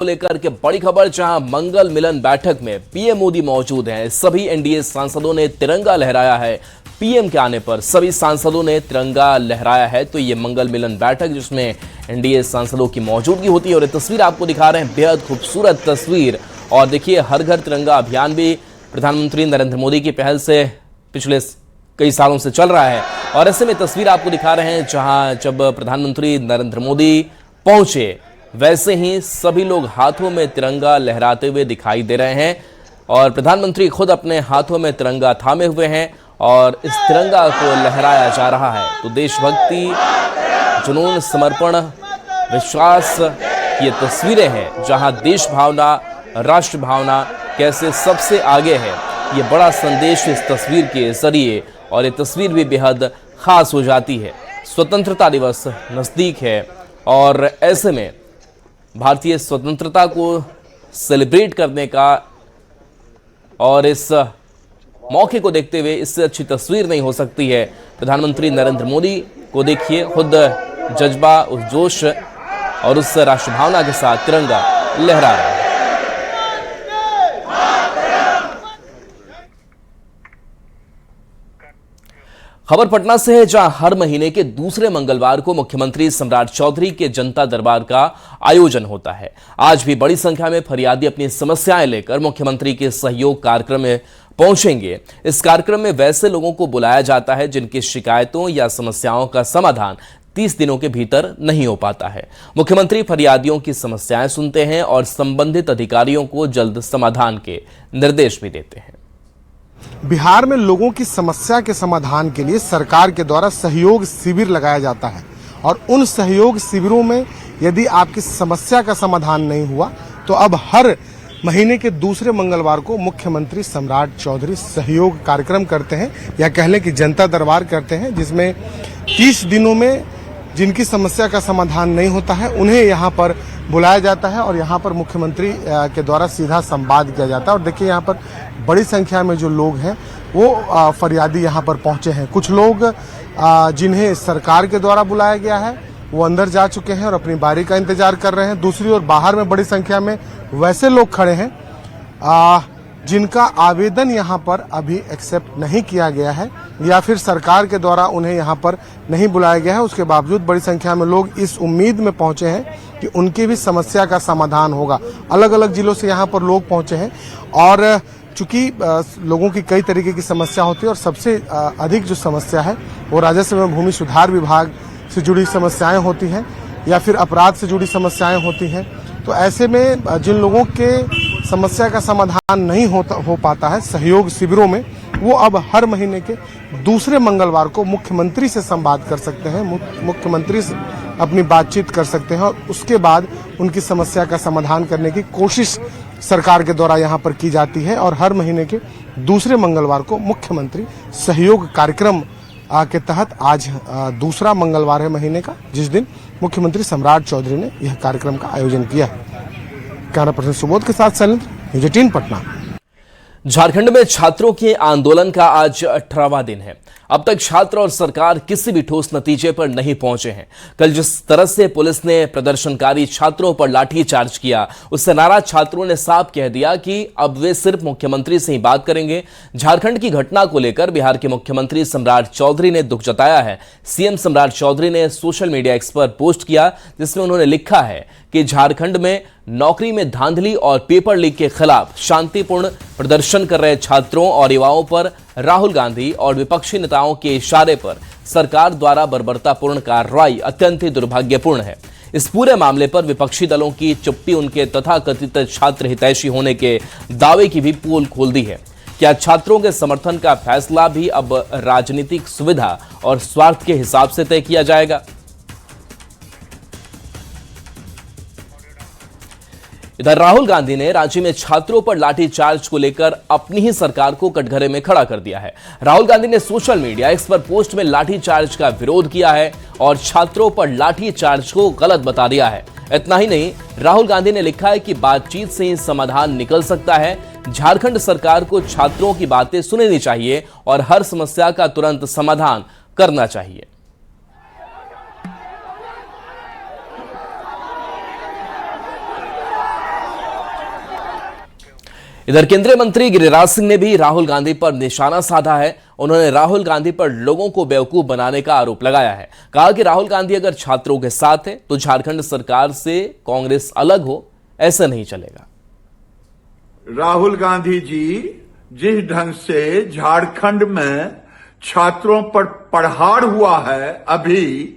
को लेकर के बड़ी खबर, जहां मंगल मिलन बैठक में पीएम मोदी मौजूद हैं। सभी एनडीए सांसदों ने तिरंगा लहराया है। पीएम के आने पर सभी सांसदों ने तिरंगा लहराया है। तो ये मंगल मिलन बैठक जिसमें एनडीए सांसदों की मौजूदगी होती है और ये तस्वीर आपको दिखा रहे हैं, बेहद खूबसूरत तस्वीर। और देखिए, हर घर तिरंगा अभियान भी प्रधानमंत्री नरेंद्र मोदी की पहल से पिछले कई सालों से चल रहा है। और ऐसे में तस्वीर आपको दिखा रहे हैं, जहां जब प्रधानमंत्री नरेंद्र मोदी पहुंचे वैसे ही सभी लोग हाथों में तिरंगा लहराते हुए दिखाई दे रहे हैं। और प्रधानमंत्री खुद अपने हाथों में तिरंगा थामे हुए हैं और इस तिरंगा को लहराया जा रहा है। तो देशभक्ति, जुनून, समर्पण, विश्वास की ये तस्वीरें हैं, जहां देश भावना, राष्ट्र भावना कैसे सबसे आगे है, ये बड़ा संदेश इस तस्वीर के जरिए। और ये तस्वीर भी बेहद खास हो जाती है। स्वतंत्रता दिवस नज़दीक है और ऐसे में भारतीय स्वतंत्रता को सेलिब्रेट करने का और इस मौके को देखते हुए इससे अच्छी तस्वीर नहीं हो सकती है। प्रधानमंत्री नरेंद्र मोदी को देखिए, खुद जज्बा, उस जोश और उस राष्ट्र भावना के साथ तिरंगा लहरा रहा है। खबर पटना से है, जहां हर महीने के दूसरे मंगलवार को मुख्यमंत्री सम्राट चौधरी के जनता दरबार का आयोजन होता है। आज भी बड़ी संख्या में फरियादी अपनी समस्याएं लेकर मुख्यमंत्री के सहयोग कार्यक्रम में पहुंचेंगे। इस कार्यक्रम में वैसे लोगों को बुलाया जाता है जिनकी शिकायतों या समस्याओं का समाधान 30 दिनों के भीतर नहीं हो पाता है। मुख्यमंत्री फरियादियों की समस्याएं सुनते हैं और संबंधित अधिकारियों को जल्द समाधान के निर्देश भी देते हैं। बिहार में लोगों की समस्या के समाधान के लिए सरकार के द्वारा सहयोग शिविर लगाया जाता है और उन सहयोग शिविरों में यदि आपकी समस्या का समाधान नहीं हुआ तो अब हर महीने के दूसरे मंगलवार को मुख्यमंत्री सम्राट चौधरी सहयोग कार्यक्रम करते हैं, या कह लें कि जनता दरबार करते हैं, जिसमें 30 दिनों में जिनकी समस्या का समाधान नहीं होता है उन्हें यहाँ पर बुलाया जाता है और यहाँ पर मुख्यमंत्री के द्वारा सीधा संवाद किया जाता है। और देखिए, यहाँ पर बड़ी संख्या में जो लोग हैं वो फरियादी यहाँ पर पहुँचे हैं। कुछ लोग जिन्हें सरकार के द्वारा बुलाया गया है वो अंदर जा चुके हैं और अपनी बारी का इंतजार कर रहे हैं। दूसरी ओर बाहर में बड़ी संख्या में वैसे लोग खड़े हैं जिनका आवेदन यहाँ पर अभी एक्सेप्ट नहीं किया गया है या फिर सरकार के द्वारा उन्हें यहाँ पर नहीं बुलाया गया है। उसके बावजूद बड़ी संख्या में लोग इस उम्मीद में पहुंचे हैं कि उनकी भी समस्या का समाधान होगा। अलग अलग जिलों से यहाँ पर लोग पहुंचे हैं और चूंकि लोगों की कई तरीके की समस्या होती है और सबसे अधिक जो समस्या है वो राजस्व एवं भूमि सुधार विभाग से जुड़ी समस्याएं होती हैं या फिर अपराध से जुड़ी समस्याएं होती हैं। तो ऐसे में जिन लोगों के समस्या का समाधान नहीं हो पाता है सहयोग शिविरों में, वो अब हर महीने के दूसरे मंगलवार को मुख्यमंत्री से संवाद कर सकते हैं, मुख्यमंत्री से अपनी बातचीत कर सकते हैं और उसके बाद उनकी समस्या का समाधान करने की कोशिश सरकार के द्वारा यहाँ पर की जाती है। और हर महीने के दूसरे मंगलवार को मुख्यमंत्री सहयोग कार्यक्रम के तहत आज दूसरा मंगलवार है महीने का, जिस दिन मुख्यमंत्री सम्राट चौधरी ने यह कार्यक्रम का आयोजन किया है। कैमरा पर्सन सुबोध के साथ शैलेंद्र, न्यूज़ 18 पटना। झारखंड में छात्रों के आंदोलन का आज 18वां दिन है। अब तक छात्र और सरकार किसी भी ठोस नतीजे पर नहीं पहुंचे हैं। कल जिस तरह से पुलिस ने प्रदर्शनकारी छात्रों पर लाठीचार्ज किया, उससे नाराज छात्रों ने साफ कह दिया कि अब वे सिर्फ मुख्यमंत्री से ही बात करेंगे। झारखंड की घटना को लेकर बिहार के मुख्यमंत्री सम्राट चौधरी ने दुख जताया है। सीएम सम्राट चौधरी ने सोशल मीडिया एक्स पर पोस्ट किया, जिसमें उन्होंने लिखा है कि झारखंड में नौकरी में धांधली और पेपर लीक के खिलाफ शांतिपूर्ण प्रदर्शन कर रहे छात्रों और युवाओं पर राहुल गांधी और विपक्षी नेताओं के इशारे पर सरकार द्वारा बर्बरतापूर्ण कार्रवाई अत्यंत ही दुर्भाग्यपूर्ण है। इस पूरे मामले पर विपक्षी दलों की चुप्पी उनके तथाकथित छात्र हितैषी होने के दावे की भी पोल खोल दी है। क्या छात्रों के समर्थन का फैसला भी अब राजनीतिक सुविधा और स्वार्थ के हिसाब से तय किया जाएगा? इधर राहुल गांधी ने रांची में छात्रों पर लाठीचार्ज को लेकर अपनी ही सरकार को कटघरे में खड़ा कर दिया है। राहुल गांधी ने सोशल मीडिया एक्स पर पोस्ट में लाठीचार्ज का विरोध किया है और छात्रों पर लाठीचार्ज को गलत बता दिया है। इतना ही नहीं, राहुल गांधी ने लिखा है कि बातचीत से ही समाधान निकल सकता है। झारखंड सरकार को छात्रों की बातें सुननी चाहिए और हर समस्या का तुरंत समाधान करना चाहिए। इधर केंद्रीय मंत्री गिरिराज सिंह ने भी राहुल गांधी पर निशाना साधा है। उन्होंने राहुल गांधी पर लोगों को बेवकूफ बनाने का आरोप लगाया है। कहा कि राहुल गांधी अगर छात्रों के साथ है तो झारखंड सरकार से कांग्रेस अलग हो, ऐसा नहीं चलेगा। राहुल गांधी जी जिस ढंग से झारखंड में छात्रों पर प्रहार हुआ है, अभी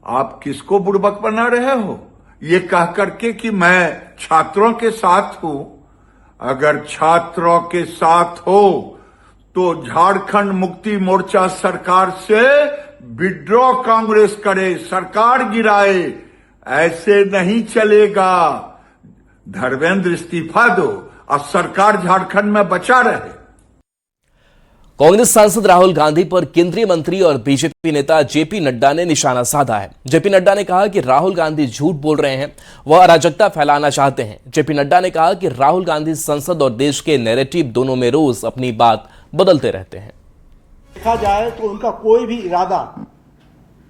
आप किसको बुड़बक बना रहे हो ये कह करके कि मैं छात्रों के साथ हूं। अगर छात्रों के साथ हो तो झारखंड मुक्ति मोर्चा सरकार से विड्रॉ कांग्रेस करे, सरकार गिराए, ऐसे नहीं चलेगा। धर्मेंद्र इस्तीफा दो और सरकार झारखंड में बचा रहे। कांग्रेस सांसद राहुल गांधी पर केंद्रीय मंत्री और बीजेपी नेता जेपी नड्डा ने निशाना साधा है। जेपी नड्डा ने कहा कि राहुल गांधी झूठ बोल रहे हैं, वह अराजकता फैलाना चाहते हैं। जेपी नड्डा ने कहा कि राहुल गांधी संसद और देश के नैरेटिव दोनों में रोज अपनी बात बदलते रहते हैं। देखा जाए तो उनका कोई भी इरादा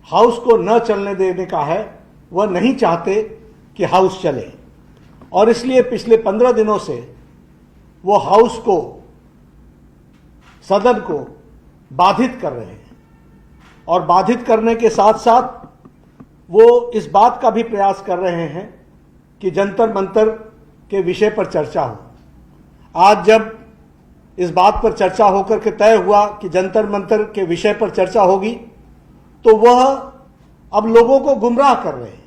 हाउस को न चलने देने का है। वह नहीं चाहते कि हाउस चले और इसलिए पिछले 15 दिनों से वो हाउस को, सदन को बाधित कर रहे हैं और बाधित करने के साथ साथ वो इस बात का भी प्रयास कर रहे हैं कि जंतर मंतर के विषय पर चर्चा हो। आज जब इस बात पर चर्चा होकर के तय हुआ कि जंतर मंतर के विषय पर चर्चा होगी, तो वह अब लोगों को गुमराह कर रहे हैं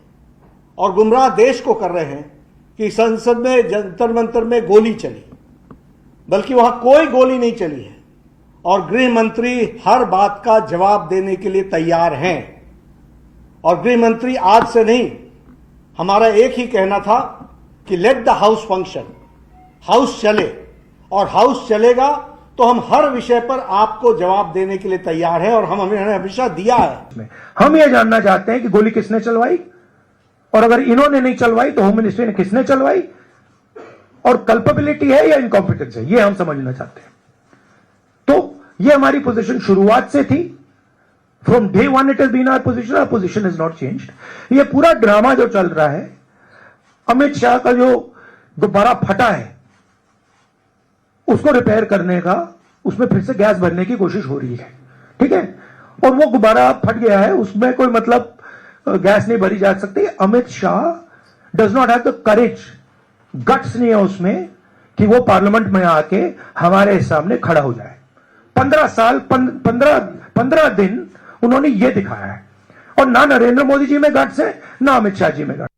और गुमराह देश को कर रहे हैं कि संसद में जंतर मंतर में गोली चली, बल्कि वहां कोई गोली नहीं चली है और गृह मंत्री हर बात का जवाब देने के लिए तैयार हैं। और गृह मंत्री आज से नहीं, हमारा एक ही कहना था कि let the house function, house चले, और हाउस चलेगा तो हम हर विषय पर आपको जवाब देने के लिए तैयार हैं और हमने हमेशा दिया है। हम ये जानना चाहते हैं कि गोली किसने चलवाई और अगर इन्होंने नहीं चलवाई तो होम मिनिस्ट्री ने किसने चलवाई और कल्पेबिलिटी है या इनकॉम्पिटेंस है, ये हम समझना चाहते हैं। तो ये हमारी पोजीशन शुरुआत से थी। From day one it has been our position is not changed. ये पूरा ड्रामा जो चल रहा है, अमित शाह का जो गुब्बारा फटा है उसको रिपेयर करने का, उसमें फिर से गैस भरने की कोशिश हो रही है, ठीक है, और वो गुब्बारा फट गया है, उसमें कोई मतलब गैस नहीं भरी जा सकती। Amit Shah does not have the courage, guts नहीं है उसमें कि वो पार्लियामेंट में आके हमारे सामने खड़ा हो जाए। 15 साल 15 दिन उन्होंने ये दिखाया है और ना नरेंद्र मोदी जी में गट्स है ना अमित शाह जी में गट्स।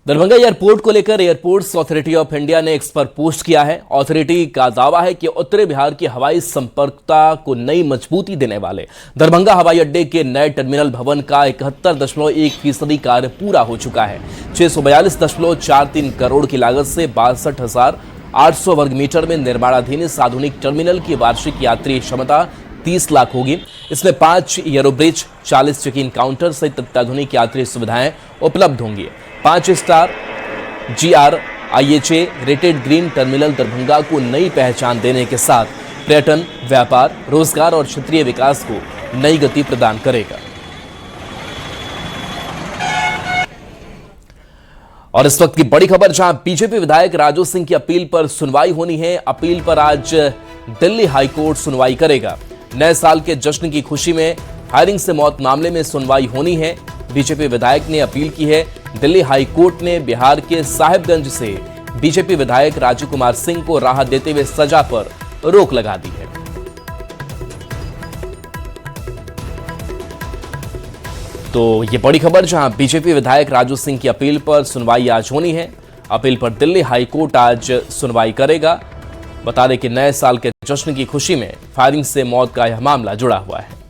दरभंगा एयरपोर्ट को लेकर एयरपोर्ट्स अथॉरिटी ऑफ इंडिया ने एक्स पर पोस्ट किया है। अथॉरिटी का दावा है कि उत्तरी बिहार की हवाई संपर्कता को नई मजबूती देने वाले दरभंगा हवाई अड्डे के नए टर्मिनल भवन का 71.1% कार्य पूरा हो चुका है। 642.43 करोड़ की लागत से 62,800 वर्ग मीटर में निर्माणाधीन इस आधुनिक टर्मिनल की वार्षिक यात्री क्षमता 30 लाख होगी। इसमें 5 एयरोब्रिज, 40 चेक इन काउंटर सहित अत्याधुनिक यात्री सुविधाएं उपलब्ध होंगी। 5 star GRIHA rated green terminal Darbhanga को नई पहचान देने के साथ पर्यटन, व्यापार, रोजगार और क्षेत्रीय विकास को नई गति प्रदान करेगा। और इस वक्त की बड़ी खबर, जहां बीजेपी विधायक राजू सिंह की अपील पर सुनवाई होनी है। अपील पर आज दिल्ली हाईकोर्ट सुनवाई करेगा। नए साल के जश्न की खुशी में फायरिंग से मौत मामले में सुनवाई होनी है। बीजेपी विधायक ने अपील की है। दिल्ली हाईकोर्ट ने बिहार के साहिबगंज से बीजेपी विधायक राजू कुमार सिंह को राहत देते हुए सजा पर रोक लगा दी है। तो ये बड़ी खबर, जहां बीजेपी विधायक राजू सिंह की अपील पर सुनवाई आज होनी है। अपील पर दिल्ली हाईकोर्ट आज सुनवाई करेगा। बता दें कि नए साल के जश्न की खुशी में फायरिंग से मौत का यह मामला जुड़ा हुआ है।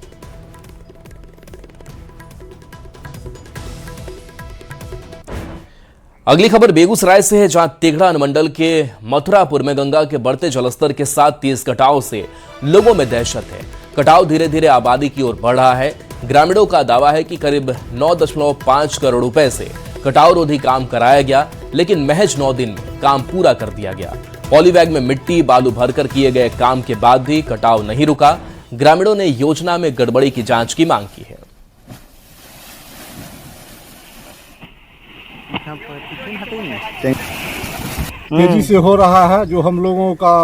अगली खबर बेगूसराय से है, जहां तेघड़ा अनुमंडल के मथुरापुर में गंगा के बढ़ते जलस्तर के साथ तेज कटाव से लोगों में दहशत है। कटाव धीरे धीरे आबादी की ओर बढ़ रहा है। ग्रामीणों का दावा है कि करीब 9.5 करोड़ रुपए से कटाव रोधी काम कराया गया, लेकिन महज 9 दिन में काम पूरा कर दिया गया। पॉलीबैग में मिट्टी बालू भरकर किए गए काम के बाद भी कटाव नहीं रुका। ग्रामीणों ने योजना में गड़बड़ी की जांच की मांग की है। तेजी से हो रहा है। जो हम लोगों का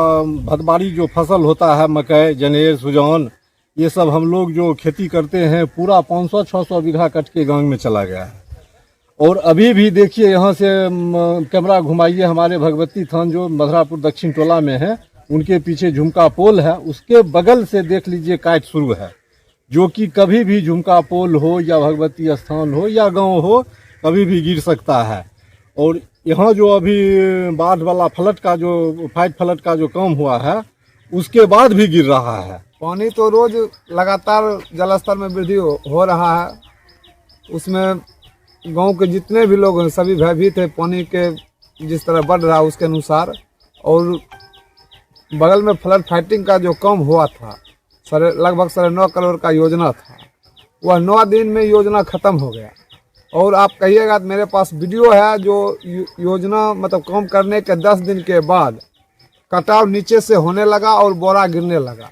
भदबारी जो फसल होता है, मकई, जनेर, सुजौन, ये सब हम लोग जो खेती करते हैं पूरा 500-600 बीघा कट के गांव में चला गया है। और अभी भी देखिए, यहाँ से कैमरा घुमाइए, हमारे भगवती थान जो मधुरापुर दक्षिण टोला में है, उनके पीछे झुमका पोल है, उसके बगल से देख लीजिए काट शुरू है, जो कि कभी भी झुमका पोल हो या भगवती स्थान हो या गांव हो, कभी भी गिर सकता है। और यहाँ जो अभी बाढ़ वाला फ्लड का जो फाइट फ्लड का जो काम हुआ है, उसके बाद भी गिर रहा है। पानी तो रोज लगातार जलस्तर में वृद्धि हो रहा है। उसमें गांव के जितने भी लोग हैं सभी भयभीत है पानी के जिस तरह बढ़ रहा है उसके अनुसार। और बगल में फ्लड फाइटिंग का जो काम हुआ था, लगभग 9.5 करोड़ का योजना था, वह 9 दिन में योजना खत्म हो गया। और आप कहिएगा तो मेरे पास वीडियो है जो योजना मतलब काम करने के 10 दिन के बाद कटाव नीचे से होने लगा और बोरा गिरने लगा।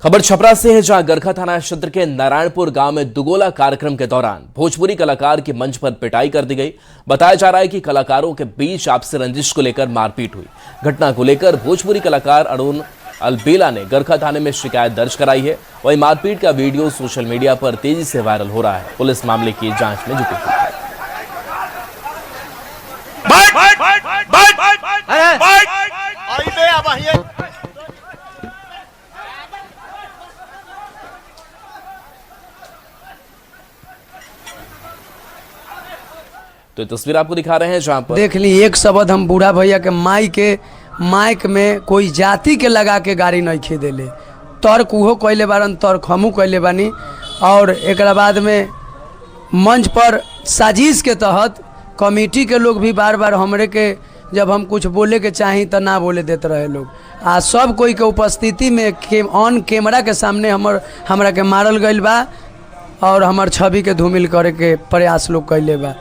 खबर छपरा से है, जहां गरखा थाना क्षेत्र के नारायणपुर गांव में दुगोला कार्यक्रम के दौरान भोजपुरी कलाकार की मंच पर पिटाई कर दी गई। बताया जा रहा है कि कलाकारों के बीच आपसी रंजिश को लेकर मारपीट हुई। घटना को लेकर भोजपुरी कलाकार अरुण अलबेला ने गरखा थाने में शिकायत दर्ज कराई है। वहीं मारपीट का वीडियो सोशल मीडिया पर तेजी से वायरल हो रहा है। पुलिस मामले की जांच में जुटी हुई है। तो तस्वीर आपको दिखा रहे हैं, जहां पर देख ली एक शब्द हम बूढ़ा भैया के माइक में कोई जाति के लगा के गाड़ी नहीं खेदेले, तर्क उहो कैले बारन, तर्क हमू कैले बानी। और एक बाद में मंच पर साजिश के तहत कमेटी के लोग भी बार बार हमरे के जब हम कुछ बोले के चाही तो ना बोले देते रहे लोग। आ सब कोई के उपस्थिति में ऑन कैमरा के सामने हमरा के मारल गइल बा और हमार छवि के धूमिल करे के प्रयास लोग कैले बा।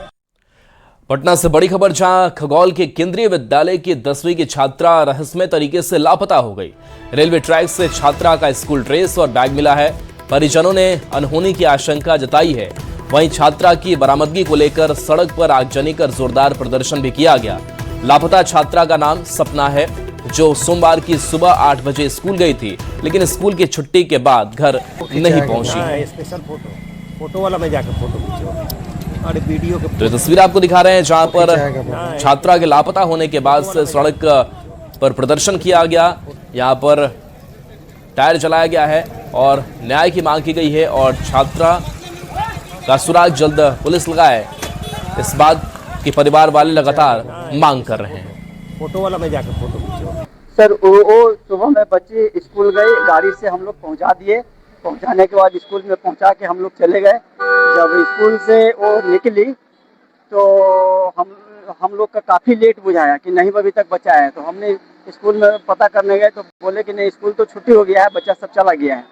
पटना से बड़ी खबर, जहां खगौल के केंद्रीय विद्यालय की 10वीं की छात्रा रहस्यमय तरीके से लापता हो गई। रेलवे ट्रैक से छात्रा का स्कूल ड्रेस और बैग मिला है। परिजनों ने अनहोनी की आशंका जताई है। वहीं छात्रा की बरामदगी को लेकर सड़क पर आगजनी कर जोरदार प्रदर्शन भी किया गया। लापता छात्रा का नाम सपना है, जो सोमवार की सुबह 8 बजे स्कूल गई थी, लेकिन स्कूल की छुट्टी के बाद घर नहीं पहुंची। स्पेशल फोटो वाला मैं जाकर फोटो खींचूंगा और वीडियो के। तो तस्वीर आपको दिखा रहे हैं, जहां पर छात्रा के लापता होने के बाद से सड़क पर प्रदर्शन किया गया। यहां पर टायर जलाया गया है और न्याय की मांग की गई है और छात्रा का सुराग जल्द पुलिस लगाए, इस बात की परिवार वाले लगातार मांग कर रहे हैं। फोटो वाला मैं जाकर फोटो खींचूंगा। सर वो सुबह में बच्चे स्कूल गए, गाड़ी से हम लोग पहुंचा दिए। पहुंचाने के बाद स्कूल में पहुंचा के हम लोग चले गए। जब स्कूल से वो निकली तो हम लोग का काफ़ी लेट बुझाया कि नहीं अभी तक बच्चा है। तो हमने स्कूल में पता करने गए तो बोले कि नहीं स्कूल तो छुट्टी हो गया है, बच्चा सब चला गया है।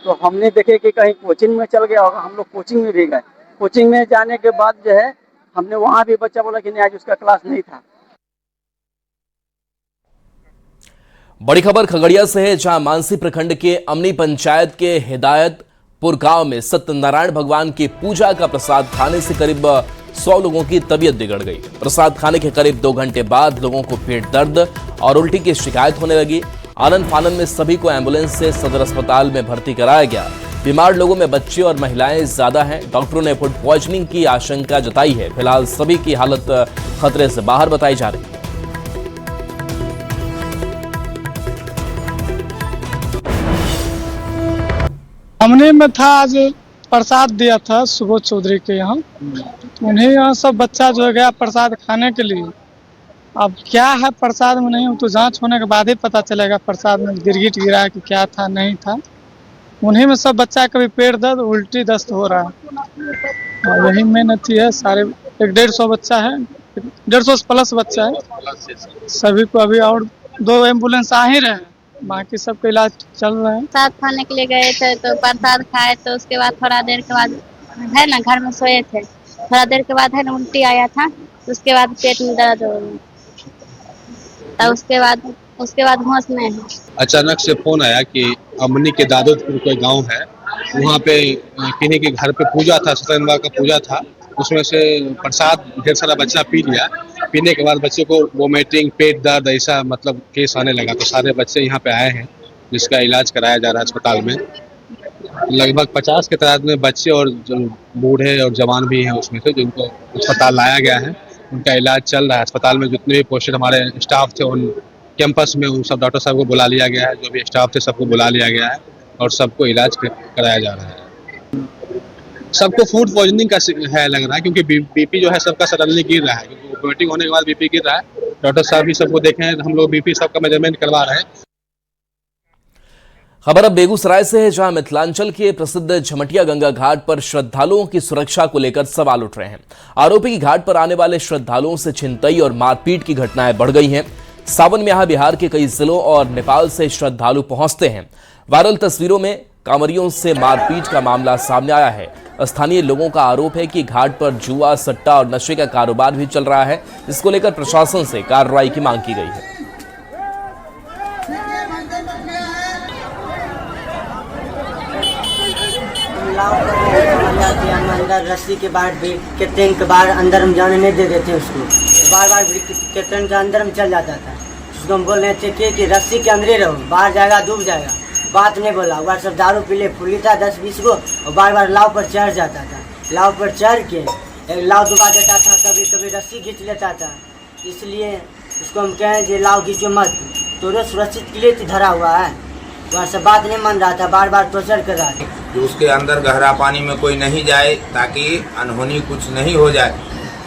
तो हमने देखे कि कहीं कोचिंग में चल गया होगा, हम लोग कोचिंग में भी गए। कोचिंग में जाने के बाद जो है हमने वहाँ भी बच्चा बोला कि नहीं आज उसका क्लास नहीं था। बड़ी खबर खगड़िया से है, जहां मानसी प्रखंड के अमनी पंचायत के हिदायतपुर गांव में सत्यनारायण भगवान की पूजा का प्रसाद खाने से करीब 100 लोगों की तबीयत बिगड़ गई। प्रसाद खाने के करीब 2 घंटे बाद लोगों को पेट दर्द और उल्टी की शिकायत होने लगी। आनन फानन में सभी को एम्बुलेंस से सदर अस्पताल में भर्ती कराया गया। बीमार लोगों में बच्चे और महिलाएं ज्यादा हैं। डॉक्टरों ने फूड पॉइजनिंग की आशंका जताई है। फिलहाल सभी की हालत खतरे से बाहर बताई जा रही है। हमने में था आज प्रसाद दिया था सुबोध चौधरी के यहाँ, तो उन्हें यहाँ सब बच्चा जो है गया प्रसाद खाने के लिए। अब क्या है प्रसाद में नहीं, तो जांच होने के बाद ही पता चलेगा प्रसाद में गिरगिट गिरा है कि क्या था नहीं था। उन्हीं में सब बच्चा का भी पेट दर्द उल्टी दस्त हो रहा है और यही मेन अथी है। सारे 150 बच्चा है, 150 प्लस बच्चा है। सभी को अभी और 2 एम्बुलेंस आ ही रहे हैं, बाकी सबका इलाज चल रहा है। प्रसाद खाने के लिए गए थे तो प्रसाद खाए, तो उसके बाद थोड़ा देर के बाद है ना घर में सोए थे। थोड़ा देर के बाद है ना उल्टी आया था, तो उसके बाद पेट में दर्द हो गया, तो उसके बाद होश नहीं है। अचानक से फोन आया कि अमनी के दादोदपुर कोई गांव है, वहाँ पे किन्हीं के घर पे पूजा था, सत्यनारायण का पूजा था। उसमें से प्रसाद ढेर सारा बच्चा पी लिया पीने के बाद बच्चे को वोमिटिंग, पेट दर्द ऐसा मतलब केस आने लगा, तो सारे बच्चे यहाँ पे आए हैं जिसका इलाज कराया जा रहा है अस्पताल में। लगभग 50 के तादाद में बच्चे और जो बूढ़े और जवान भी हैं उसमें से, जिनको अस्पताल लाया गया है, उनका इलाज चल रहा है। अस्पताल में जितने भी पोस्टेड हमारे स्टाफ थे उन कैंपस में उन सब डॉक्टर साहब को बुला लिया गया है, जो भी स्टाफ थे सबको बुला लिया गया है और सबको इलाज कराया जा रहा है। सबको फूड पॉइजनिंग का है लग रहा है, क्योंकि बीपी जो है सबका सडनली गिर रहा है, क्योंकि वोमिटिंग होने के बाद बीपी गिर रहा है। डॉक्टर साहब भी सबको देखे हैं, हम लोग बीपी सबका मेजरमेंट करवा रहे हैं। खबर अब बेगूसराय से है, जहां मिथिलांचल के प्रसिद्ध झमटिया गंगा घाट पर श्रद्धालुओं की सुरक्षा को लेकर सवाल उठ रहे हैं। आरोपी की घाट पर आने वाले श्रद्धालुओं से छिनतई और मारपीट की घटनाएं बढ़ गई हैं। सावन में यहां बिहार के कई जिलों और नेपाल से श्रद्धालु पहुंचते हैं। वायरल तस्वीरों में कांवरियों से मारपीट का मामला सामने आया है। स्थानीय लोगों का आरोप है कि घाट पर जुआ, सट्टा और नशे का कारोबार भी चल रहा है, जिसको लेकर प्रशासन से कार्रवाई की मांग की गई है। अंदर रस्सी के बाद कैप्टन के बाहर अंदर हम जाने नहीं दे देते उसको, बार बार कैप्टन के अंदर में चल जाता था। उसको हम बोल रहे थे कि रस्सी के अंदर ही रहो, बाहर जाएगा डूब जाएगा, बात नहीं बोला। वह सब दारू पी ले फुली था 10-20 को, और बार बार लाव पर चढ़ जाता था। लाव पर चढ़ के एक लाव डुबा देता था, कभी कभी रस्सी खींच लेता था। इसलिए उसको हम कहें कि लाव खींचो मत, तो सुरक्षित के लिए तो धरा हुआ है। वह सब बात नहीं मान रहा था, बार बार टॉर्चर कर रहा था। उसके अंदर गहरा पानी में कोई नहीं जाए ताकि अनहोनी कुछ नहीं हो जाए,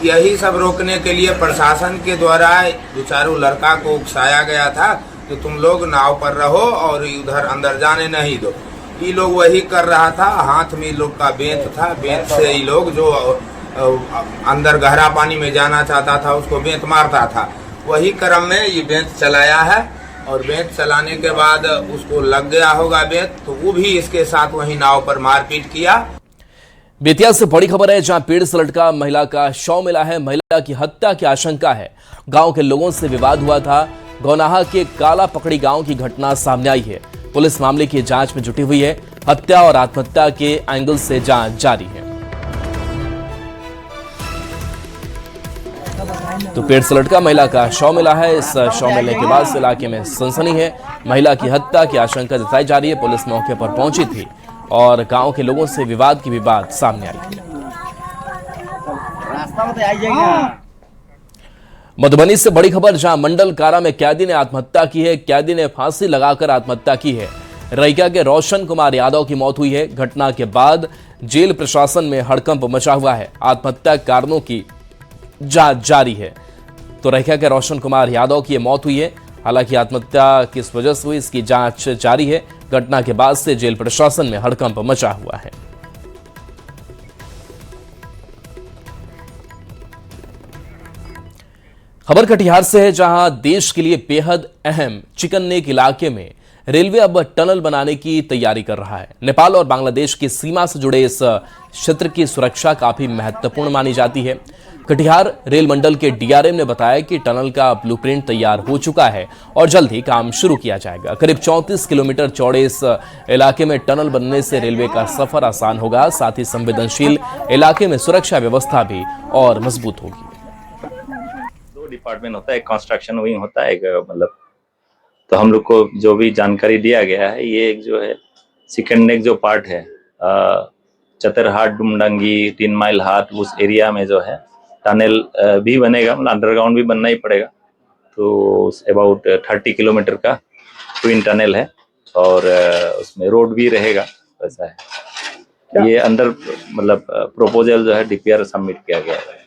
यही सब रोकने के लिए प्रशासन के द्वारा दो-चारों लड़का को उकसाया गया था कि तुम लोग नाव पर रहो और उधर अंदर जाने नहीं दो। ये लोग वही कर रहा था। हाथ में लोग का बेंत था, बेंत से ये लोग जो अंदर गहरा पानी में जाना चाहता था उसको बेंत मारता था। वही क्रम में ये बेंत चलाया है, और बेंत चलाने के बाद उसको लग गया होगा बेंत, तो वो भी इसके साथ वही नाव पर मारपीट किया। बेतिया से बड़ी खबर है, जहां पेड़ से लटका महिला का शव मिला है। महिला की हत्या की आशंका है। गांव के लोगों से विवाद हुआ था। गौनाहा के काला पकड़ी गांव की घटना सामने आई है। पुलिस मामले की जांच में जुटी हुई है। हत्या और आत्महत्या के एंगल से जांच जारी है। तो पेड़ से लटका महिला का शव मिला है। इस शव मिलने के बाद इलाके में सनसनी है। महिला की हत्या की आशंका जताई जा रही है। पुलिस मौके पर पहुंची थी और गांव के लोगों से विवाद की भी बात सामने आई थी। मधुबनी से बड़ी खबर, जहां मंडल कारा में कैदी ने आत्महत्या की है। कैदी ने फांसी लगाकर आत्महत्या की है। रैका के रोशन कुमार यादव की मौत हुई है। घटना के बाद जेल प्रशासन में हड़कंप मचा हुआ है। आत्महत्या कारणों की जांच जारी है। तो रैका के रोशन कुमार यादव की मौत हुई है। हालांकि आत्महत्या किस वजह से हुई इसकी जांच जारी है। घटना के बाद से जेल प्रशासन में हड़कंप मचा हुआ है। खबर कटिहार से है, जहां देश के लिए बेहद अहम चिकननेक इलाके में रेलवे अब टनल बनाने की तैयारी कर रहा है। नेपाल और बांग्लादेश की सीमा से जुड़े इस क्षेत्र की सुरक्षा काफी महत्वपूर्ण मानी जाती है। कटिहार रेल मंडल के डीआरएम ने बताया कि टनल का ब्लूप्रिंट तैयार हो चुका है और जल्द ही काम शुरू किया जाएगा। करीब 34 किलोमीटर चौड़े इस इलाके में टनल बनने से रेलवे का सफर आसान होगा। साथ ही संवेदनशील इलाके में सुरक्षा व्यवस्था भी और मजबूत होगी। दो डिपार्टमेंट होता है, एक कंस्ट्रक्शन विंग होता है, एक मतलब, तो हम लोग को जो भी जानकारी दिया गया है, ये एक जो है सेकेंड नेक जो पार्ट है चतरहाट, डुमडंगी, 3 माइल हाट, उस एरिया में जो है टनल भी बनेगा, मतलब अंडरग्राउंड भी बनना ही पड़ेगा। तो अबाउट 30 किलोमीटर का ट्विन टनल है और उसमें रोड भी रहेगा। ऐसा है, ये अंदर मतलब प्रपोजल जो है डीपीआर सबमिट किया गया है।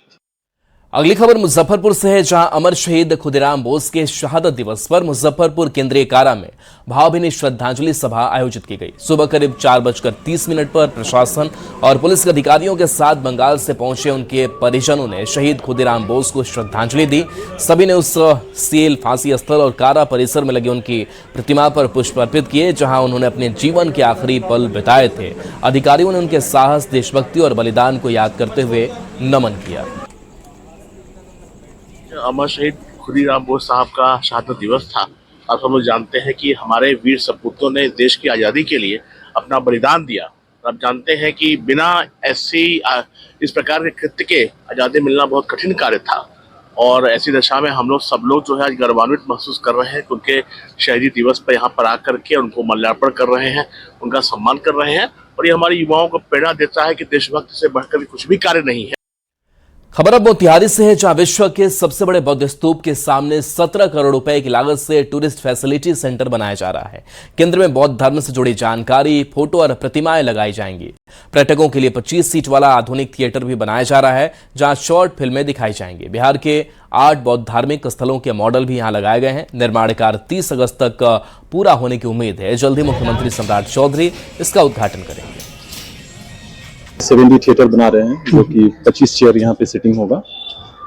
अगली खबर मुजफ्फरपुर से है, जहां अमर शहीद खुदीराम बोस के शहादत दिवस पर मुजफ्फरपुर केंद्रीय कारा में भावभीनी श्रद्धांजलि सभा आयोजित की गई। सुबह करीब 4:30 पर प्रशासन और पुलिस के अधिकारियों के साथ बंगाल से पहुंचे उनके परिजनों ने शहीद खुदीराम बोस को श्रद्धांजलि दी। सभी ने उस सेल, फांसी स्थल और कारा परिसर में लगी उनकी प्रतिमा पर पुष्प अर्पित किए, जहां उन्होंने अपने जीवन के आखिरी पल बिताए थे। अधिकारियों ने उनके साहस, देशभक्ति और बलिदान को याद करते हुए नमन किया। अमर शहीद खुदीराम बोस साहब का शहादत दिवस था। आप सब लोग जानते हैं कि हमारे वीर सपूतों ने देश की आज़ादी के लिए अपना बलिदान दिया। आप जानते हैं कि बिना इस प्रकार के कृत्य के आज़ादी मिलना बहुत कठिन कार्य था। और ऐसी दशा में हम लोग सब लोग जो है आज गौरवान्वित महसूस कर रहे हैं कि उनके शहीदी दिवस पर यहाँ पर आकर के उनको माल्यार्पण कर रहे हैं, उनका सम्मान कर रहे हैं। और ये हमारे युवाओं को प्रेरणा देता है कि देशभक्ति से बढ़कर कुछ भी कार्य नहीं है। खबर अब मोतिहारी से है, जहां विश्व के सबसे बड़े बौद्ध स्तूप के सामने 17 करोड़ रुपए की लागत से टूरिस्ट फैसिलिटी सेंटर बनाया जा रहा है। केंद्र में बौद्ध धर्म से जुड़ी जानकारी, फोटो और प्रतिमाएं लगाई जाएंगी। पर्यटकों के लिए 25 सीट वाला आधुनिक थिएटर भी बनाया जा रहा है, जहां शॉर्ट फिल्में दिखाई जाएंगी। बिहार के 8 बौद्ध धार्मिक स्थलों के मॉडल भी यहां लगाए गए हैं। निर्माण कार्य 30 अगस्त तक पूरा होने की उम्मीद है। जल्द ही मुख्यमंत्री सम्राट चौधरी इसका उद्घाटन करेंगे। 7D थिएटर बना रहे हैं, जो कि 25 चेयर यहाँ पे सिटिंग होगा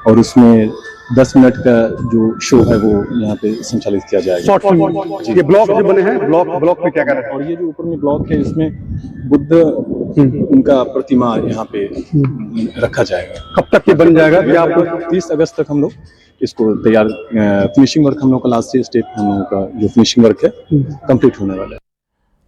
और उसमें 10 मिनट का जो शो है वो यहाँ पे संचालित किया जाएगा। शॉर्ट फिल्म, ये ब्लॉक जो बने हैं, ब्लॉक पे क्या कर रहे हैं? और ये जो ऊपर में ब्लॉक है, इसमें बुद्ध उनका प्रतिमा यहाँ पे रखा जाएगा। कब तक ये बन जाएगा? 30 अगस्त तक हम लोग इसको तैयार, फिनिशिंग वर्क हम लोग का लास्ट स्टेज हम लोगों का जो फिनिशिंग वर्क है कंप्लीट होने वाला है।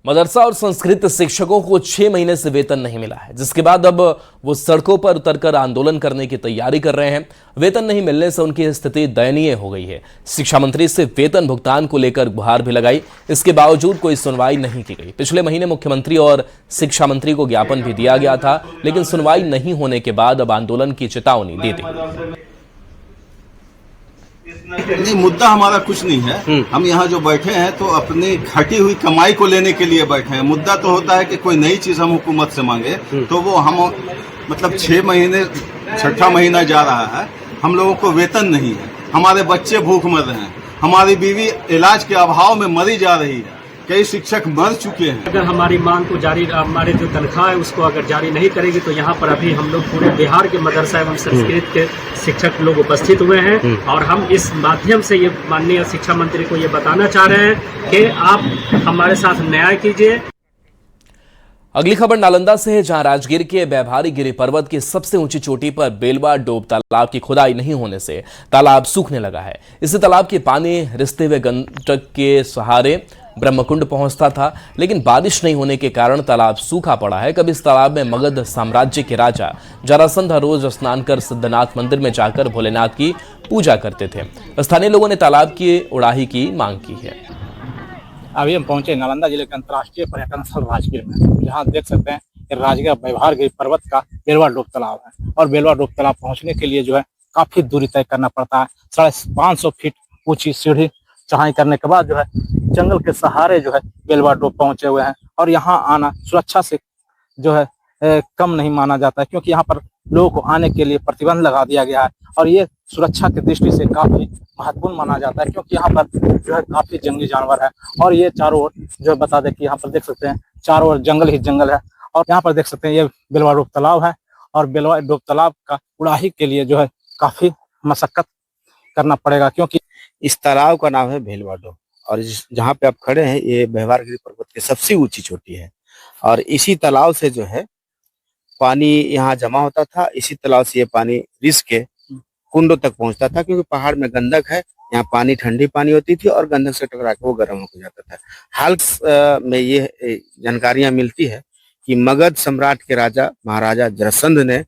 मदरसा और संस्कृत शिक्षकों को 6 महीने से वेतन नहीं मिला है, जिसके बाद अब वो सड़कों पर उतरकर आंदोलन करने की तैयारी कर रहे हैं। वेतन नहीं मिलने से उनकी स्थिति दयनीय हो गई है। शिक्षा मंत्री से वेतन भुगतान को लेकर गुहार भी लगाई, इसके बावजूद कोई सुनवाई नहीं की गई। पिछले महीने मुख्यमंत्री और शिक्षा मंत्री को ज्ञापन भी दिया गया था, लेकिन सुनवाई नहीं होने के बाद अब आंदोलन की चेतावनी दे दी। नहीं, मुद्दा हमारा कुछ नहीं है। हम यहाँ जो बैठे हैं तो अपनी घटी हुई कमाई को लेने के लिए बैठे हैं। मुद्दा तो होता है कि कोई नई चीज हम हुकूमत से मांगे, तो वो हम मतलब 6 महीने 6ठा महीना जा रहा है, हम लोगों को वेतन नहीं है, हमारे बच्चे भूख मर रहे हैं, हमारी बीवी इलाज के अभाव में मरी जा रही है, कई शिक्षक मर चुके हैं। अगर हमारी मांग को जारी, हमारे जो तनख्वाह है उसको अगर जारी नहीं करेगी तो यहाँ पर अभी हम लोग पूरे बिहार के मदरसा एवं संस्कृत के शिक्षक लोग उपस्थित हुए हैं और हम इस माध्यम से ये माननीय शिक्षा मंत्री को ये बताना चाह रहे हैं कि आप हमारे साथ न्याय कीजिए। अगली खबर नालंदा से है, जहां राजगीर के बैभारी गिरी पर्वत की सबसे ऊंची चोटी पर बेलवा डोब तालाब की खुदाई नहीं होने से तालाब सूखने लगा है। इस तालाब के पानी रिसते हुए गंडक के सहारे ब्रह्मकुंड पहुंचता था, लेकिन बारिश नहीं होने के कारण तालाब सूखा पड़ा है। कभी इस तालाब में मगध साम्राज्य के राजा जरासंध रोज स्नान कर सिद्धनाथ मंदिर में जाकर भोलेनाथ की पूजा करते थे। स्थानीय लोगों ने तालाब की उड़ाही की मांग की है। अभी हम पहुंचे नालंदा जिले के अंतर्राष्ट्रीय पर्यटन स्थल राजगीर में, जहां देख सकते हैं कि राजगीर बैभारगिरी पर्वत का बेलवा डोब तालाब है और बेलवा डोब तालाब पहुंचने के लिए जो है काफी दूरी तय करना पड़ता है। 550 फीट ऊंची सीढ़ी चढ़ाई करने के बाद जो है जंगल के सहारे जो है बेलवा डोब पहुंचे हुए हैं और यहाँ आना सुरक्षा से जो है कम नहीं माना जाता है, क्योंकि यहाँ पर लोगों को आने के लिए प्रतिबंध लगा दिया गया है और ये सुरक्षा की दृष्टि से काफी महत्वपूर्ण माना जाता है, क्योंकि यहाँ पर जो है काफी जंगली जानवर है और ये चारों ओर जो है बता दें कि यहाँ पर देख सकते हैं चारों ओर जंगल ही जंगल है और यहाँ पर देख सकते हैं ये बेलवा डोब तालाब है और बेलवा डोब तालाब का उड़ाही के लिए जो है काफी मशक्कत करना पड़ेगा, क्योंकि इस तालाब का नाम है बेलवा डोब और जहाँ पे आप खड़े हैं ये बैभारगिरी पर्वत की सबसे ऊंची चोटी है और इसी तालाब से जो है पानी यहाँ जमा होता था। इसी तालाब से ये पानी रिस के कुंडों तक पहुंचता था, क्योंकि पहाड़ में गंदक है, यहाँ पानी ठंडी पानी होती थी और गंदक से टकरा के वो गर्म हो जाता था। हाल में ये जानकारियां मिलती है कि मगध सम्राट के राजा महाराजा जरासंध ने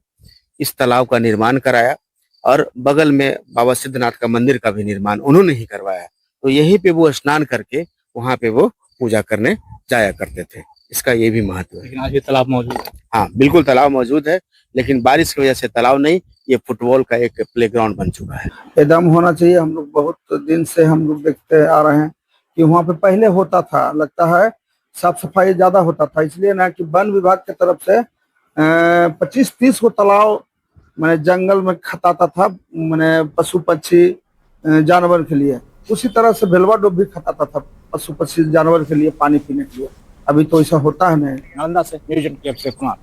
इस तालाब का निर्माण कराया और बगल में बाबा सिद्धनाथ का मंदिर का भी निर्माण उन्होंने ही करवाया, तो यहीं पे वो स्नान करके वहां पे वो पूजा करने जाया करते थे। इसका ये भी महत्व है। लेकिन आज भी तालाब मौजूद है। हाँ बिल्कुल तालाब मौजूद है, लेकिन बारिश की वजह से तालाब नहीं, ये फुटबॉल का एक प्लेग्राउंड बन चुका है। एकदम होना चाहिए। हम लोग बहुत दिन से हम लोग देखते आ रहे हैं कि वहाँ पे पहले होता था, लगता है साफ सफाई ज्यादा होता था, इसलिए ना कि वन विभाग की तरफ से 25-30 को तालाब मैंने जंगल में खताता था, मैंने पशु पक्षी जानवर के लिए। उसी तरह से बेलवा डोब भी खताता था पशु पक्षी जानवर के लिए पानी पीने के लिए। अभी तो ऐसा होता है नहीं। नालंदा से न्यूज़ 8 के कुमार।